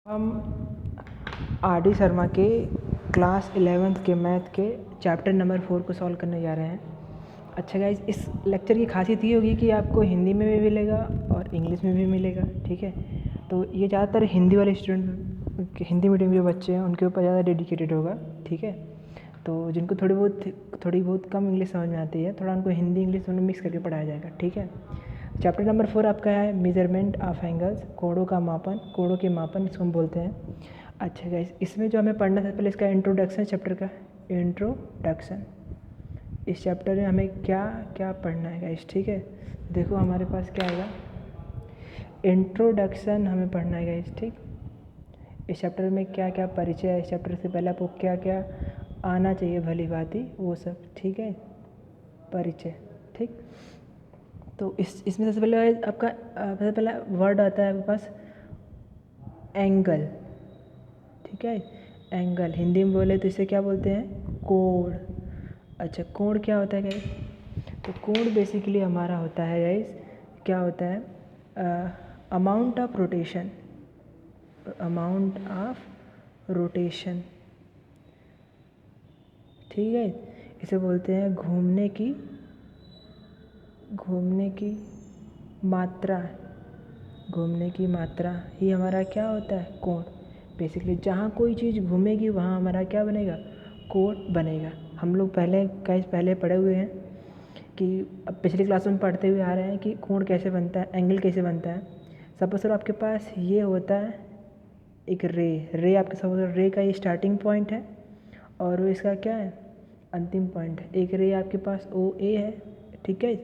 हम R D Sharma के class 11th के मैथ के चैप्टर नंबर 4 को सॉल्व करने जा रहे हैं। अच्छा गाइज, इस लेक्चर की खासियत ये होगी कि आपको हिंदी में भी मिलेगा और इंग्लिश में भी मिलेगा। ठीक है, तो ये ज़्यादातर हिंदी वाले स्टूडेंट, हिंदी मीडियम के बच्चे हैं, उनके ऊपर ज़्यादा डेडिकेटेड होगा। ठीक है, तो जिनको थोड़ी बहुत कम इंग्लिश समझ में आती है, थोड़ा उनको हिंदी इंग्लिश दोनों मिक्स करके पढ़ाया जाएगा। ठीक है, चैप्टर नंबर 4 आपका है मेजरमेंट ऑफ एंगल्स, कोणों का मापन, कोणों के मापन इसको हम बोलते हैं। अच्छा गाइस, इसमें जो हमें पढ़ना था पहले इसका इंट्रोडक्शन, चैप्टर का इंट्रोडक्शन। इस चैप्टर में हमें क्या क्या पढ़ना है गाइस। ठीक है, देखो हमारे पास क्या आएगा, इंट्रोडक्शन हमें पढ़ना है गाइस। ठीक, इस चैप्टर में क्या क्या परिचय है, इस चैप्टर से पहले आपको क्या क्या आना चाहिए भली भांति वो सब। ठीक है, परिचय। ठीक, तो इसमें सबसे पहले आपका सबसे पहला वर्ड आता है आपके पास एंगल। ठीक है, एंगल हिंदी में बोले तो इसे क्या बोलते हैं, कोण। अच्छा, कोण क्या होता है गाइस? तो कोण बेसिकली हमारा होता है गाइस, क्या होता है, amount of rotation, amount of rotation. ठीक है, इसे बोलते हैं घूमने की मात्रा। घूमने की मात्रा ही हमारा क्या होता है, कोण। बेसिकली जहाँ कोई चीज़ घूमेगी वहाँ हमारा क्या बनेगा, कोण बनेगा। हम लोग पहले पढ़े हुए हैं कि अब पिछली क्लास में पढ़ते हुए आ रहे हैं कि कोण कैसे बनता है, एंगल कैसे बनता है। सपोज आपके पास ये होता है एक रे आपके सपोज रे का ये स्टार्टिंग पॉइंट है और वो इसका क्या है, अंतिम पॉइंट है। एक रे आपके पास ओ ए है। ठीक है,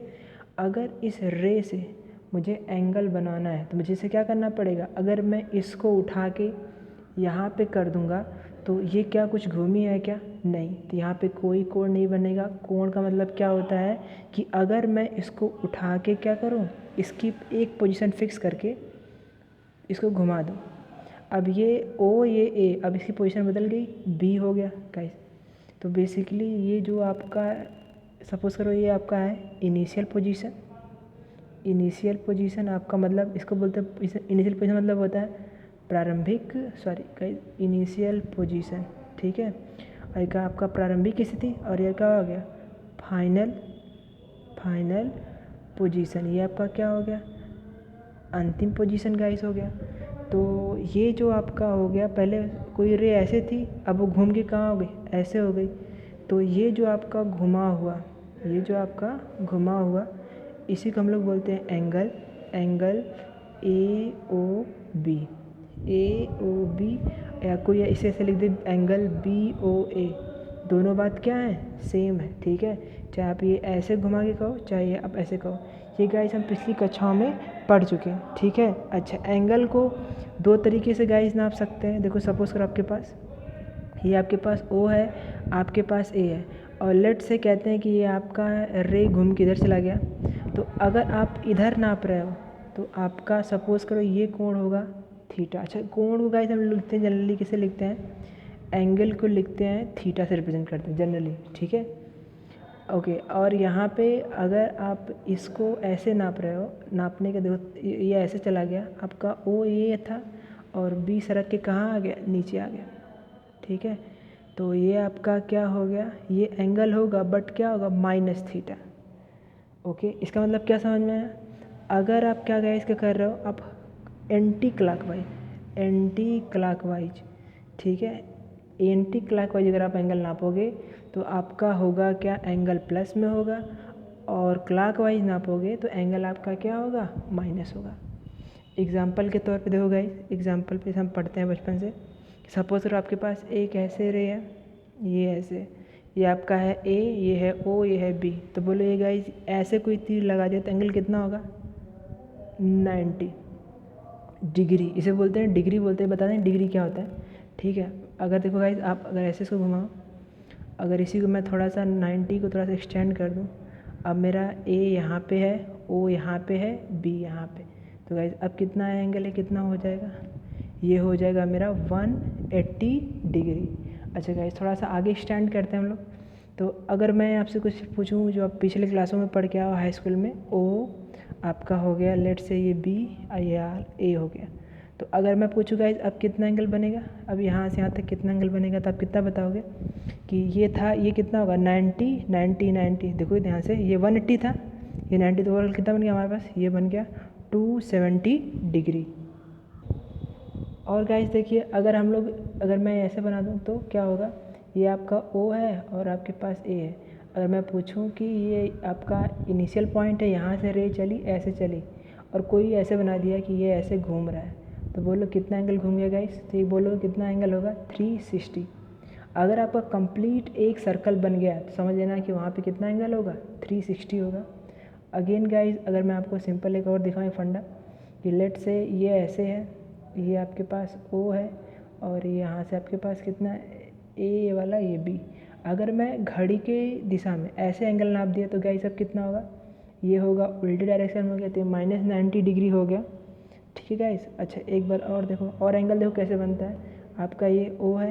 अगर इस रे से मुझे एंगल बनाना है तो मुझे इसे क्या करना पड़ेगा, अगर मैं इसको उठा के यहाँ पे कर दूँगा तो ये क्या कुछ घूमी है क्या, नहीं, तो यहाँ पे कोई कोण नहीं बनेगा। कोण का मतलब क्या होता है कि अगर मैं इसको उठा के क्या करूँ, इसकी एक पोजीशन फिक्स करके इसको घुमा दूँ। अब ये ओ ये ए, अब इसकी पोजीशन बदल गई, बी हो गया गाइस। तो बेसिकली ये जो आपका सपोज़ करो ये आपका है इनिशियल पोजीशन। इनिशियल पोजीशन आपका मतलब इसको बोलते हैं, इनिशियल पोजीशन मतलब होता है प्रारंभिक, इनिशियल पोजीशन। ठीक है, और एक आपका प्रारंभिक स्थिति और ये क्या हो गया, फाइनल पोजीशन। ये आपका क्या हो गया, अंतिम पोजीशन गाइस हो गया। तो ये जो आपका हो गया, पहले कोई रे ऐसे थी, अब वो घूम के कहाँ हो गई, ऐसे हो गई। तो ये जो आपका घुमा हुआ इसी को हम लोग बोलते हैं एंगल ए ओ बी, या कोई इसे ऐसे लिख दे एंगल बी ओ ए। दोनों बात क्या है, सेम है। ठीक है, चाहे आप ये ऐसे घुमा के कहो, चाहे ये आप ऐसे कहो। ये गाइस हम पिछली कक्षाओं में पढ़ चुके हैं। ठीक है, अच्छा, एंगल को दो तरीके से गाइस नाप सकते हैं। देखो सपोज करो आपके पास ये आपके पास O है, आपके पास A है, और लेट से कहते हैं कि ये आपका रे घूम के इधर चला गया। तो अगर आप इधर नाप रहे हो तो आपका सपोज़ करो ये कोण होगा थीटा। अच्छा, कोण को गाइस हम लिखते हैं जनरली किसे लिखते हैं, एंगल को लिखते हैं थीटा से रिप्रेजेंट करते हैं जनरली। ठीक है, ओके, और यहाँ पे अगर आप इसको ऐसे नाप रहे हो, नापने के देखो ये ऐसे चला गया, आपका O ये था और B सड़क के कहाँ आ गया, नीचे आ गया। ठीक है, तो ये आपका क्या हो गया, ये एंगल होगा बट क्या होगा, माइनस थीटा। ओके, इसका मतलब क्या समझ में आया। अगर आप क्या गए इसका कर रहे हो, आप एंटी क्लॉकवाइज, ठीक है, एंटी क्लॉकवाइज अगर आप एंगल नापोगे तो आपका होगा क्या, एंगल प्लस में होगा, और क्लॉकवाइज नापोगे तो एंगल आपका क्या होगा, माइनस होगा। एग्जाम्पल के तौर पे देखो गाइस, एग्जाम्पल पे हम पढ़ते हैं बचपन से। सपोज करो आपके पास एक ऐसे रे है, ये ऐसे, ये आपका है ए, ये है ओ, ये है बी। तो बोलो ये गाइस ऐसे कोई तीर लगा दिया तो एंगल कितना होगा, 90 डिग्री। इसे बोलते हैं डिग्री, बोलते हैं, बता दें डिग्री क्या होता है। ठीक है, अगर देखो गाइस आप अगर ऐसे इसको घुमाओ, अगर इसी को मैं थोड़ा सा 90 को थोड़ा सा एक्सटेंड कर दूँ, अब मेरा ए यहाँ पे है, ओ यहाँ पे है, बी यहाँ पे। तो गाइस अब कितना एंगल है, कितना हो जाएगा, ये हो जाएगा मेरा 180 डिग्री। अच्छा गाइस, थोड़ा सा आगे स्टैंड करते हैं हम लोग। तो अगर मैं आपसे कुछ पूछूं जो आप पिछले क्लासों में पढ़ के आओ हाई स्कूल में, ओ आपका हो गया लेट से ये बी, ये ए हो गया। तो अगर मैं पूछूँ गाइस अब कितना एंगल बनेगा, अब यहाँ से यहाँ तक कितना एंगल बनेगा, तो आप कितना बताओगे कि ये था, ये कितना होगा 90 90 90, देखो ध्यान से, ये 180 था, ये 90, तो ओवरऑल कितना बन गया हमारे पास, ये बन गया 270 डिग्री। और गाइस देखिए अगर मैं ऐसे बना दूँ तो क्या होगा, ये आपका O है और आपके पास A है। अगर मैं पूछूं कि ये आपका इनिशियल पॉइंट है, यहाँ से रे चली ऐसे चली और कोई ऐसे बना दिया कि ये ऐसे घूम रहा है, तो बोलो कितना एंगल घूम गया गाइस, तो ये बोलो कितना एंगल होगा 360। अगर आपका कंप्लीट एक सर्कल बन गया तो समझ लेना कि वहाँ पे कितना एंगल होगा 360 होगा। अगेन गाइस अगर मैं आपको सिंपल एक और दिखाऊँ फंडा, कि लेट से ये ऐसे है, ये आपके पास O है और ये यहाँ से आपके पास कितना A वाला ये B। अगर मैं घड़ी के दिशा में ऐसे एंगल नाप दिया तो गाइस अब कितना होगा, ये होगा उल्टे डायरेक्शन में हो गया, तो -90 डिग्री हो गया। ठीक है गाइस। अच्छा एक बार और देखो, और एंगल देखो कैसे बनता है। आपका ये O है,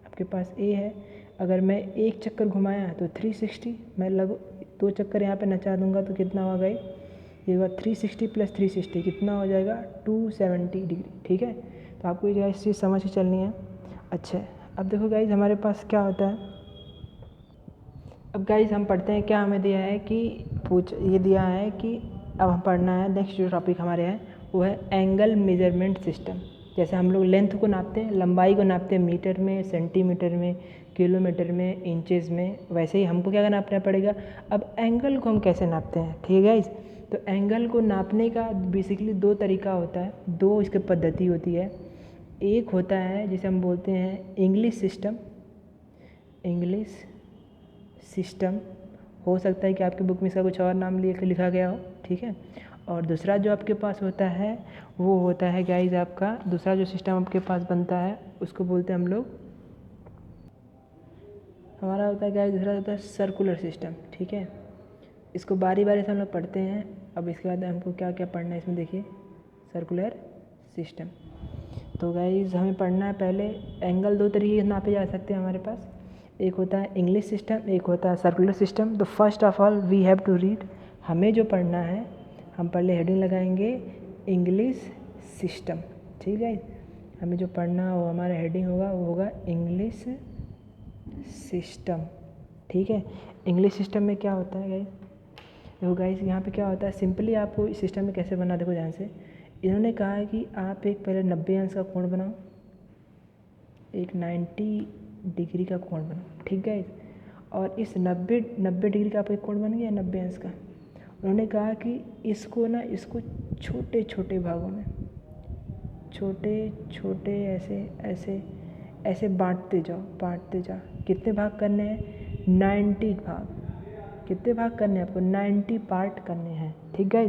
आपके पास A है, अगर मैं एक चक्कर घुमाया तो 360, मैं लगभग 2 चक्कर यहाँ पे नचा दूंगा तो कितना होगा गाइस, ये होगा 360 + 360 कितना हो जाएगा 270 डिग्री। ठीक है, तो आपको ये चीज़ समझ के चलनी है। अच्छा अब देखो गाइस हमारे पास क्या होता है, अब गाइस हम पढ़ते हैं क्या हमें दिया है कि ये दिया है कि अब हम पढ़ना है नेक्स्ट जो टॉपिक हमारे है वो है एंगल मेजरमेंट सिस्टम। जैसे हम लोग लेंथ को नापते हैं, लंबाई को नापते हैं मीटर में, सेंटीमीटर में, किलोमीटर में, इंचेस में, वैसे ही हमको क्या नापना पड़ेगा, अब एंगल को हम कैसे नापते हैं। ठीक है गाइस, तो एंगल को नापने का बेसिकली 2 तरीका होता है, 2 इसकी पद्धति होती है। एक होता है जिसे हम बोलते हैं इंग्लिश सिस्टम, हो सकता है कि आपकी बुक में इसका कुछ और नाम लिखा गया हो। ठीक है, और दूसरा जो आपके पास होता है वो होता है गाइज आपका दूसरा जो सिस्टम आपके पास बनता है उसको बोलते हैं हम लोग, हमारा होता है गाइज दूसरा होता है सर्कुलर सिस्टम। ठीक है, इसको बारी बारी से हम लोग पढ़ते हैं। अब इसके बाद हमको क्या क्या पढ़ना है इसमें देखिए, सर्कुलर सिस्टम। तो गाइज हमें पढ़ना है पहले, एंगल 2 तरीके से नापे जा सकते हैं हमारे पास, एक होता है इंग्लिश सिस्टम, एक होता है सर्कुलर सिस्टम। तो first of all we have to read, हमें जो पढ़ना है हम पहले हेडिंग लगाएंगे इंग्लिश सिस्टम। ठीक है, हमें जो पढ़ना हो हमारा हेडिंग होगा वो होगा इंग्लिश सिस्टम। ठीक है, इंग्लिश सिस्टम में क्या होता है गाइस, देखो गाइस यहाँ पे क्या होता है, सिंपली आपको इस सिस्टम में कैसे बना, देखो ध्यान से, इन्होंने कहा है कि आप एक पहले 90 अंश का कोण बनाओ, एक 90 डिग्री का कोण बनाओ। ठीक है, और इस 90 डिग्री का आपका कोण बन गया 90 अंश का। उन्होंने कहा कि इसको छोटे छोटे भागों में, छोटे छोटे ऐसे बांटते जाओ। कितने भाग करने हैं, 90 भाग। कितने भाग करने हैं आपको, 90 पार्ट करने हैं। ठीक है,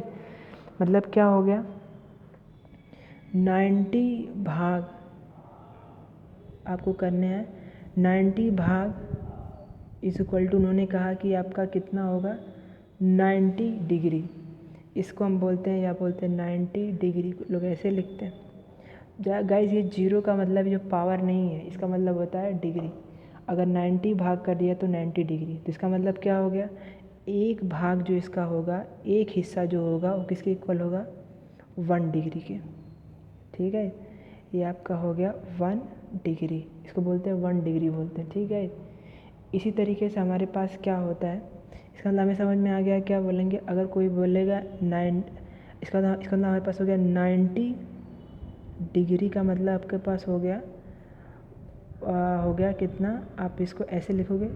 मतलब क्या हो गया, 90 भाग आपको करने हैं। 90 भाग इज इक्वल टू, उन्होंने कहा कि आपका कितना होगा 90 डिग्री। इसको हम बोलते हैं, या बोलते हैं 90 डिग्री, लोग ऐसे लिखते हैं। गाइस ये 0 का मतलब जो पावर नहीं है, इसका मतलब होता है डिग्री। अगर 90 भाग कर दिया तो 90 डिग्री, तो इसका मतलब क्या हो गया, एक भाग जो इसका होगा, एक हिस्सा जो होगा वो किसके इक्वल होगा, 1 डिग्री के। ठीक है, ये आपका हो गया 1 डिग्री, इसको बोलते हैं 1 डिग्री बोलते हैं। ठीक है, इसी तरीके से हमारे पास क्या होता है, इसका मतलब हमें समझ में आ गया क्या बोलेंगे। अगर कोई बोलेगा इसका मतलब हमारे पास हो गया 90 डिग्री का मतलब आपके पास हो गया कितना, आप इसको ऐसे लिखोगे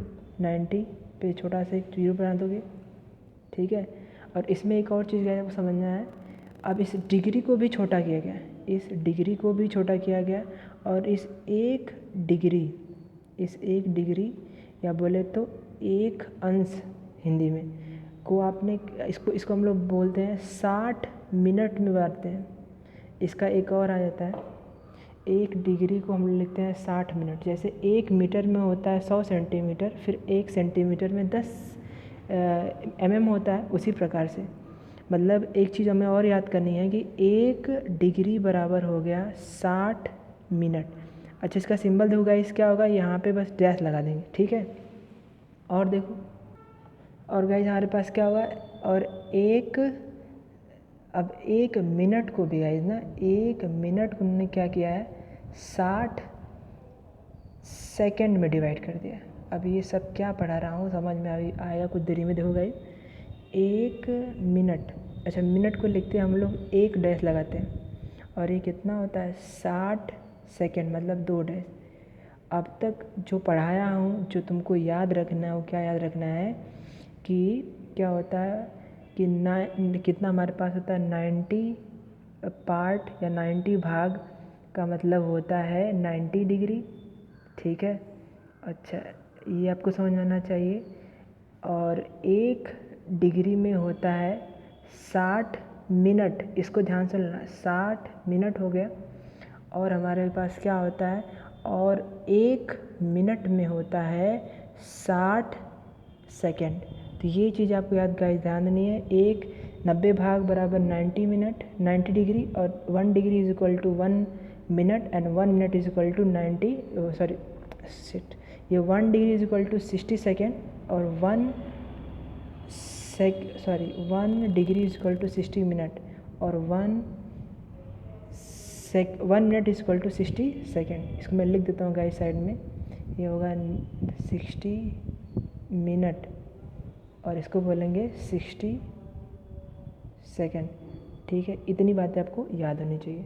90 पे छोटा सा एक 0 बना दोगे। ठीक है, और इसमें एक और चीज़ आपको समझना है, अब इस डिग्री को भी छोटा किया गया, इस डिग्री को भी छोटा किया गया, और इस एक डिग्री या बोले तो एक अंश हिंदी में को आपने इसको हम लोग बोलते हैं 60 मिनट में बांटते हैं। इसका एक और आ जाता है, 1 डिग्री को हम लिखते हैं 60 मिनट। जैसे 1 मीटर में होता है 100 सेंटीमीटर, फिर 1 सेंटीमीटर में 10 mm होता है, उसी प्रकार से मतलब एक चीज़ हमें और याद करनी है कि 1 डिग्री बराबर हो गया 60 मिनट। अच्छा इसका सिंबल देखो गाइस क्या होगा, यहाँ पे बस डैश लगा देंगे। ठीक है, और देखो, और गाइस हमारे पास क्या होगा, और एक अब 1 मिनट को भी गाइस ना 1 मिनट को उन्होंने क्या किया है 60 सेकंड में डिवाइड कर दिया। अब ये सब क्या पढ़ा रहा हूँ समझ में अभी आएगा कुछ देरी में, देखो गाइस 1 मिनट, अच्छा मिनट को लिखते हैं हम लोग 1 डैश लगाते हैं और ये कितना होता है 60 सेकंड मतलब 2 डैश। अब तक जो पढ़ाया हूँ जो तुमको याद रखना है वो क्या याद रखना है कि क्या होता है कि कितना हमारे पास होता है 90 पार्ट या 90 भाग का मतलब होता है 90 डिग्री, ठीक है। अच्छा ये आपको समझ में आना चाहिए। और 1 डिग्री में होता है 60 मिनट, इसको ध्यान से लेना 60 मिनट हो गया। और हमारे पास क्या होता है और 1 मिनट में होता है 60 सेकेंड। तो ये चीज़ आपको याद गाइस ध्यान देनी है। 90 भाग बराबर 90 मिनट 90 डिग्री और 1 degree is equal to 1 minute and 1 minute is equal to 90 sorry shit ये 1 degree is equal to 60 second और 1 degree is equal to 60 minute और 1 minute is equal to 60 second. इसको मैं लिख देता हूँ गाइस साइड में, ये होगा 60 मिनट और इसको बोलेंगे 60 सेकेंड, ठीक है। इतनी बातें आपको याद होनी चाहिए।